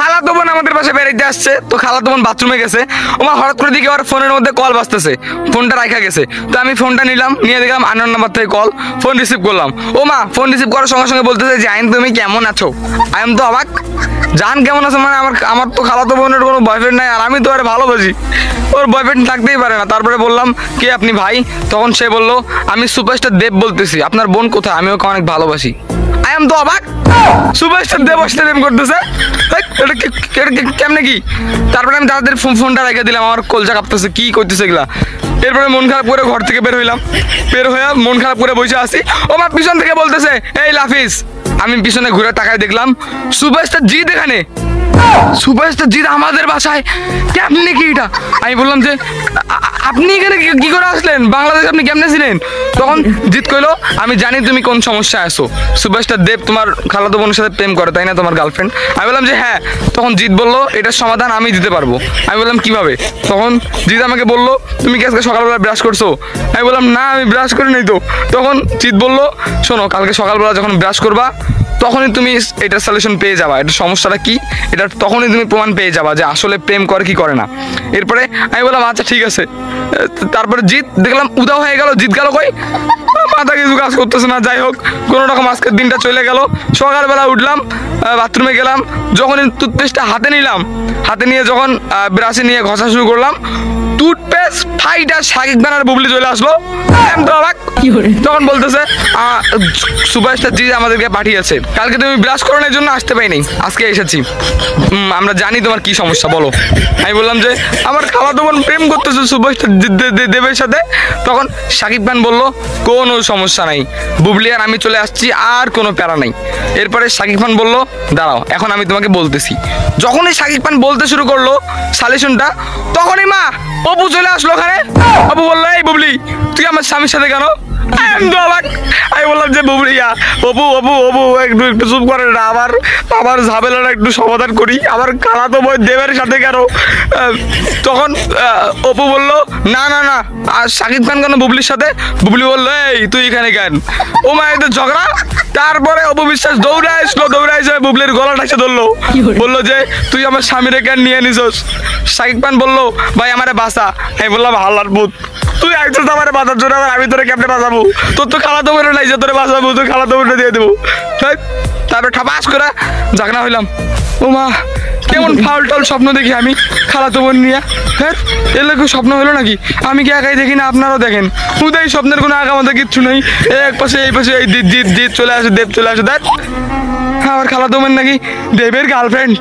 খালাতো বোন আমাদের পাশে বেড়াইতে আসছে, তো খালাতো বোন বাথরুমে গেছে। ওমা হঠাৎ করে দিকে ওর ফোনের মধ্যে কল বাজতেছে, ফোনটা রাখা গেছে। তো আমি ফোনটা নিলাম, নিয়ে দেখলাম আননোন নাম্বার থেকে কল। ফোন রিসিভ করলাম। ওমা ফোন রিসিভ করার সঙ্গে সঙ্গে বলতেছে যে আইন তুমি কেমন আছো। আই এম তো অবাক, জান কেমন আছে মানে আমার তো খালাতো বোনের কোনো বয়ফ্রেন্ড নাই, আর আমি তো আরে ভালোবাসি, ওর বয়ফ্রেন্ড থাকতেই পারে না। তারপরে বললাম কে আপনি ভাই? তখন সে বলল আমি সুপারস্টার দেব বলতেছি, আপনার বোন কোথায়? আমি ওকে অনেক ভালোবাসি। আই এম তো অবাক, সুপারস্টার দেব আসতে প্রেম করতেছে, কেমনে কি? তারপরে আমি তাদের ফোনটা রেখে দিলাম, আমার কলজা কাঁপতেছে, কি করতেছে এগুলা। এরপরে মন খারাপ করে ঘর থেকে বের হইলাম, বের হয়ে মন খারাপ করে বসে আসি। ও মা পিছন থেকে বলতেছে এই লাফিস। আমি পিছনে ঘুরে তাকায় দেখলাম সুপারস্টার জিৎ এখানে, সুপারস্টার জিৎ আমাদের বাসায়। কেমনি কি এটা? আমি বললাম যে আপনি এখানে কি করে আসলেন, বাংলাদেশ আপনি কেমনে ছিলেন? তখন জিৎ কইলো আমি জানি তুমি কোন সমস্যায় আসো, সুপারস্টার দেব তোমার খালাতো বোনের সাথে প্রেম করে তাই না, তোমার গার্লফ্রেন্ড? আমি বললাম যে হ্যাঁ। তখন জিৎ বললো এটার সমাধান আমি দিতে পারবো। আমি বললাম কিভাবে? তখন জিৎ আমাকে বললো তুমি কি আজকে সকালবেলা ব্রাশ করছো? আমি বললাম না আমি ব্রাশ করি নাই তো। তখন জিৎ বললো শোনো, কালকে সকালবেলা যখন ব্রাশ করবা তখনই তুমি এটার সলিউশন পেয়ে যাবা, এটার সমস্যাটা কি এটা তখনই তুমি প্রমাণ পেয়ে যাবা যে আসলে প্রেম করে কি করে না। এরপরে আমি বললাম আচ্ছা ঠিক আছে। তারপরে জিৎ দেখলাম উদাও হয়ে গেল, জিৎ গেল কই, মাথা কিছু কাজ করতেছে না। যাই হোক কোনো রকম আজকের দিনটা চলে গেল। সকালবেলা উঠলাম, বাথরুমে গেলাম, যখন টুথপেস্টটা হাতে নিলাম, হাতে নিয়ে যখন ব্রাশে নিয়ে ঘষা শুরু করলাম, টুথপেস্ট ফাইটা শাকিব খান আর বুবলি চলে আসলো। তখন বলতেছে সুপারস্টার জি আমাদেরকে পাঠিয়েছে, কালকে তুমি ব্রাশ করানোর জন্য আসতে পাইনি, আজকে এসেছি, আমরা জানি তোমার কি সমস্যা বলো। আমি বললাম যে আমার খালাতো বোন প্রেম করতেছে সুপারস্টার দেবের সাথে। তখন শাকিব খান বললো কোনো সমস্যা নাই, বুবলি আর আমি চলে আসছি, আর কোনো প্যারা নাই। এরপরে শাকিব খান বললো দাঁড়াও এখন আমি তোমাকে বলতেছি। যখনই শাকিব খান বলতে শুরু করলো সলিউশনটা, তখনই মা অপু চলে আসলো ওখানে। অপু বললো এই বুবলি তুই আমার স্বামীর সাথে কেন? আমি বললাম যে বুবলিয়া অপু অপু অপু একটু চুপ করে না, আমার ঝামেলাটা একটু সমাধান করি, আমার খালাতো বোন দেবের সাথে কেন? তখন অপু বললো না না না, আর শাকিব খান কেন বুবলির সাথে? বুবলি বললো এই তুই এখানে কেন? ও মা এদের ঝগড়া। তারপরে অপু বিশ্বাস দৌড়ে আসলো, দৌড়ে এসে বুবলির গলাটা এসে ধরলো, বললো যে তুই আমার স্বামীরে কেন নিয়ে নিছস? শাকিব খান বললো ভাই আমারে বাঁচা। আমি বললাম হাল্লার ভূত, তুই একজন আমার বাঁচার জন্য আমি তোরে কেমনে বাঁচাবো? তোর তো খালাতো বোন নাই যে তোরে বাঁচাবো, তুই খালাতো বোনটা দিয়ে দেবো। তারপরে ঠাপাস করে জাগনা হইলাম। ও মা কেমন ফাউল টাউল স্বপ্ন দেখি আমি খালাতো বোন নিয়ে। হ্যাঁ এর লোক স্বপ্ন হলো নাকি? আমি কি একাই দেখি না, আপনারাও দেখেন? উদয় স্বপ্নের কোনো আগামাতে কিচ্ছু নেই, এক পাশে এই পাশে এই জিৎ জিৎ চলে আসে, দেব চলে আসে। দেখ আমার খালাতো বোন নাকি দেবের গার্লফ্রেন্ড।